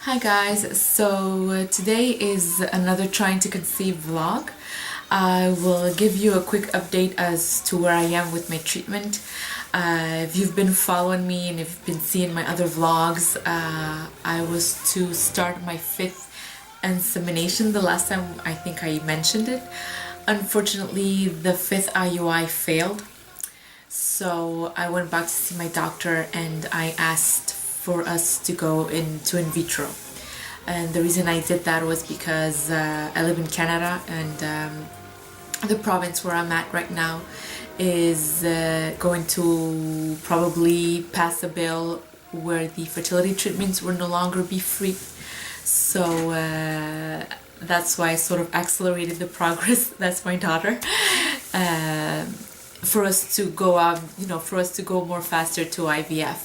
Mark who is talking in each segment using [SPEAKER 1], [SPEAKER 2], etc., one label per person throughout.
[SPEAKER 1] Hi guys, so today is another trying to conceive vlog. I will give you a quick update as to where I am with my treatment. If you've been following me and if you've been seeing my other vlogs, I was to start my 5th insemination the last time I think I mentioned it. Unfortunately, the 5th IUI failed. So I went back to see my doctor and I asked for us to go into in vitro. And the reason I did that was because I live in Canada and the province where I'm at right now is going to probably pass a bill where the fertility treatments will no longer be free. So that's why I sort of accelerated the progress. That's my daughter. For us to go out, for us to go more faster to IVF.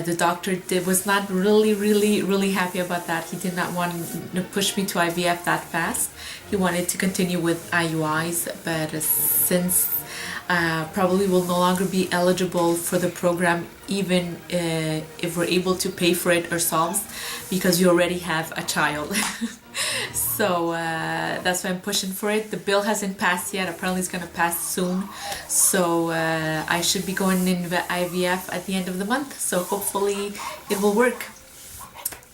[SPEAKER 1] The doctor was not really happy about that. He did not want to push me to IVF that fast. He wanted to continue with IUIs, but since probably will no longer be eligible for the program, even if we're able to pay for it ourselves, because you already have a child. So that's why I'm pushing for it. The bill hasn't passed yet. Apparently it's going to pass soon. So I should be going in IVF at the end of the month. So hopefully it will work.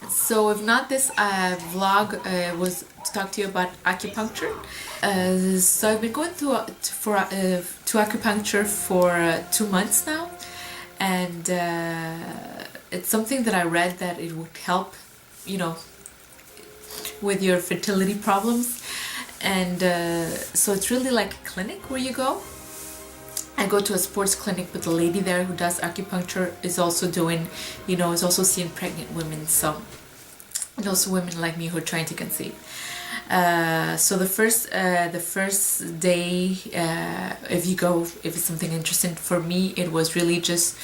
[SPEAKER 1] So if not, this vlog was to talk to you about acupuncture. So I've been going to acupuncture for 2 months now. And it's something that I read that it would help, with your fertility problems. And so it's really like a clinic where you go. I go to a sports clinic, but the lady there who does acupuncture is also doing, is also seeing pregnant women, so, and also women like me who are trying to conceive. So the first day, if it's something interesting for me, it was really just,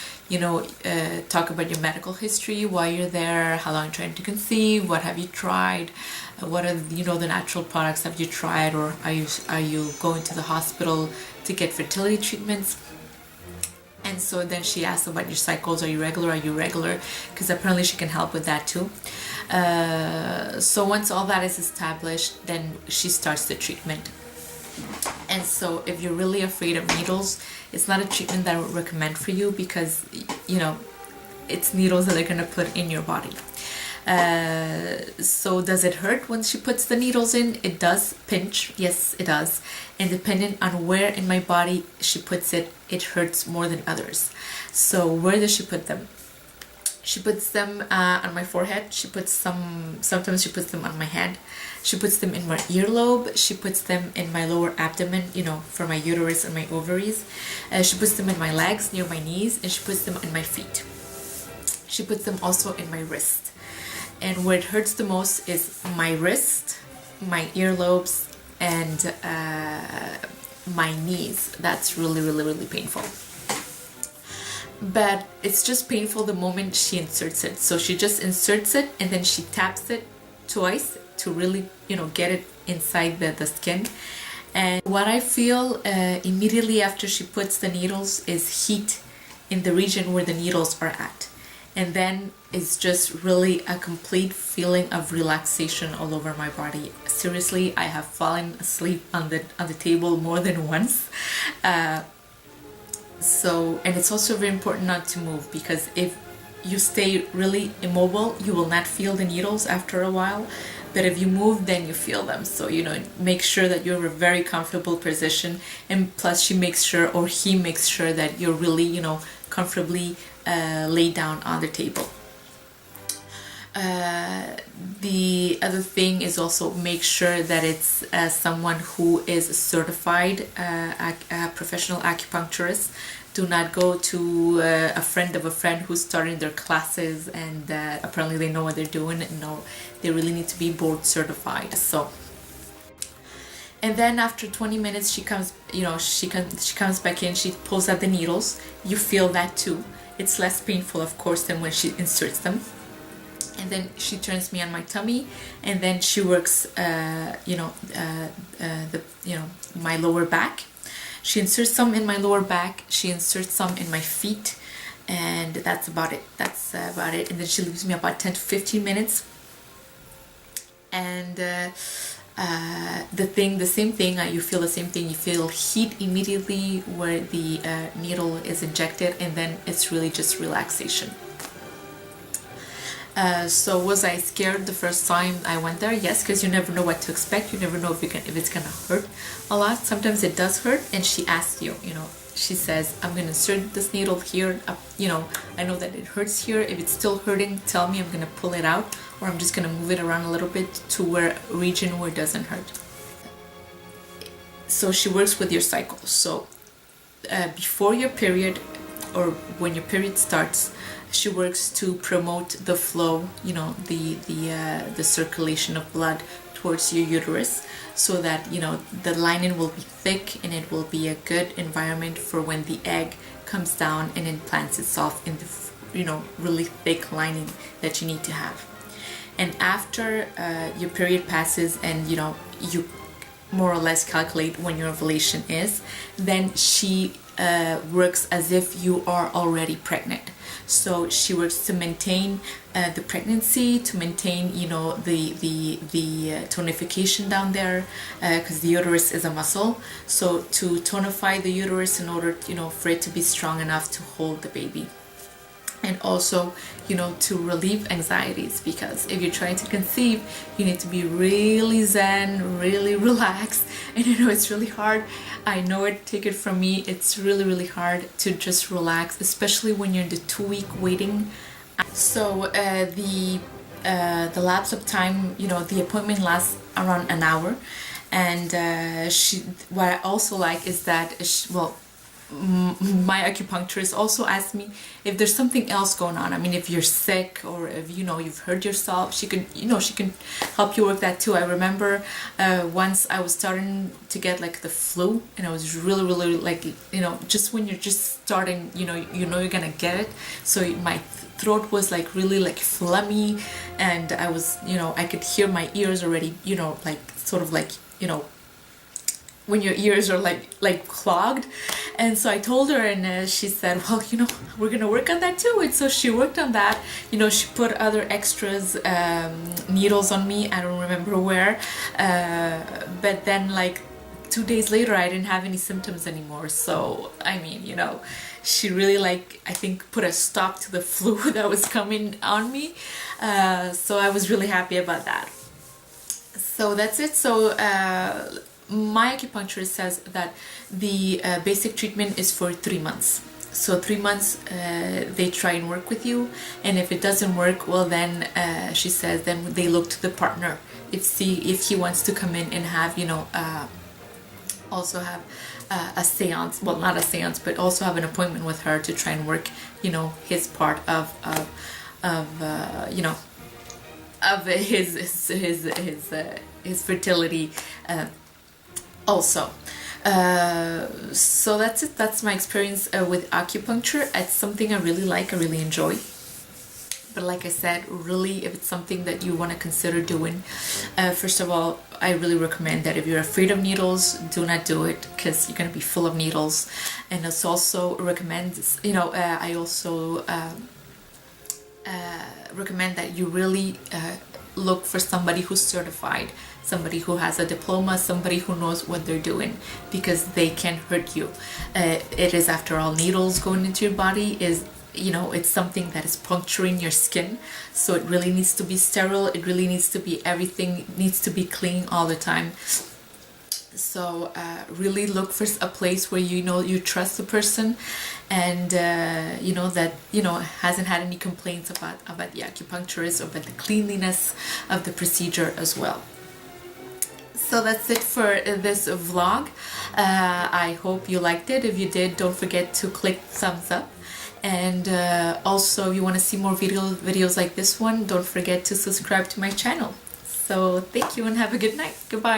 [SPEAKER 1] talk about your medical history, why you're there, how long you're trying to conceive, what have you tried, what are the natural products have you tried, or are you going to the hospital to get fertility treatments. And so then she asked about your cycles. Are you regular? Because apparently she can help with that too. So once all that is established, then she starts the treatment. And so if you're really afraid of needles, it's not a treatment that I would recommend for you, because it's needles that they're going to put in your body. So does it hurt when she puts the needles in? It does pinch, yes it does, and depending on where in my body she puts it, it hurts more than others. So where does she put them? She puts them on my forehead. Sometimes she puts them on my head. She puts them in my earlobe. She puts them in my lower abdomen, for my uterus and my ovaries. She puts them in my legs near my knees, and she puts them in my feet. She puts them also in my wrist. And where it hurts the most is my wrist, my earlobes, and my knees. That's really painful. But it's just painful the moment she inserts it. So she just inserts it and then she taps it twice to really, get it inside the skin. And what I feel immediately after she puts the needles is heat in the region where the needles are at. And then it's just really a complete feeling of relaxation all over my body. Seriously, I have fallen asleep on the table more than once. And it's also very important not to move, because if you stay really immobile, you will not feel the needles after a while. But if you move, then you feel them. So, make sure that you're in a very comfortable position. And plus he makes sure that you're really, comfortably laid down on the table. The other thing is also make sure that it's someone who is certified, a professional acupuncturist. Do not go to a friend of a friend who's starting their classes and apparently they know what they're doing. No, they really need to be board certified. So, and then after 20 minutes she comes back in, she pulls out the needles. You feel that too. It's less painful, of course, than when she inserts them. And then she turns me on my tummy, and then she works, my lower back. She inserts some in my lower back. She inserts some in my feet, and that's about it. And then she leaves me about 10 to 15 minutes And the same thing, you feel the same thing. You feel heat immediately where the needle is injected, and then it's really just relaxation. So was I scared the first time I went there? Yes, because you never know what to expect. You never know if it's gonna hurt a lot. Sometimes it does hurt, and she asks you, she says, I'm gonna insert this needle here. I know that it hurts here. If it's still hurting, tell me. I'm gonna pull it out, or I'm just gonna move it around a little bit to where region where it doesn't hurt. So she works with your cycle. So before your period, or when your period starts, she works to promote the flow, the circulation of blood towards your uterus, so that the lining will be thick, and it will be a good environment for when the egg comes down and implants itself in the really thick lining that you need to have. And after your period passes, and you more or less calculate when your ovulation is, then she works as if you are already pregnant. So she works to maintain the pregnancy, to maintain the tonification down there, because the uterus is a muscle. So to tonify the uterus in order for it to be strong enough to hold the baby. And also, to relieve anxieties, because if you're trying to conceive, you need to be really zen, really relaxed. And it's really hard. I know it, take it from me, it's really, really hard to just relax, especially when you're in the 2-week waiting. So the lapse of time, the appointment lasts around an hour. And what I also like is that, my acupuncturist also asked me if there's something else going on. I mean, if you're sick, or if you've hurt yourself, she can help you with that too. I remember once I was starting to get like the flu, and I was really, really like, just when you're just starting, you're gonna get it. So my throat was like really like phlegmy, and I was, I could hear my ears already, like sort of like, when your ears are like clogged. And so I told her, and she said, well, we're gonna work on that too. And so she worked on that. She put other extras, needles on me. I don't remember where, but then like 2 days later, I didn't have any symptoms anymore. So I mean, she really I think put a stop to the flu that was coming on me. So I was really happy about that. So that's it. So my acupuncturist says that the basic treatment is for 3 months. So 3 months they try and work with you, and if it doesn't work, well then she says then they look to the partner if he wants to come in and have also have a seance, well not a seance, but also have an appointment with her to try and work his part of his fertility also. So that's it. That's my experience with acupuncture. It's something I really like, I really enjoy. But like I said, really, if it's something that you want to consider doing, first of all, I really recommend that if you're afraid of needles, do not do it, because you're going to be full of needles. And it's also recommend, I also recommend that you really look for somebody who's certified, somebody who has a diploma, somebody who knows what they're doing, because they can hurt you. It is, after all, needles going into your body is, it's something that is puncturing your skin, so it really needs to be sterile. It really needs to be, everything needs to be clean all the time. So really look for a place where you trust the person, and that hasn't had any complaints about the acupuncturist, or about the cleanliness of the procedure as well. So that's it for this vlog. I hope you liked it. If you did, don't forget to click thumbs up. And also, if you want to see more videos like this one, don't forget to subscribe to my channel. So thank you and have a good night. Goodbye.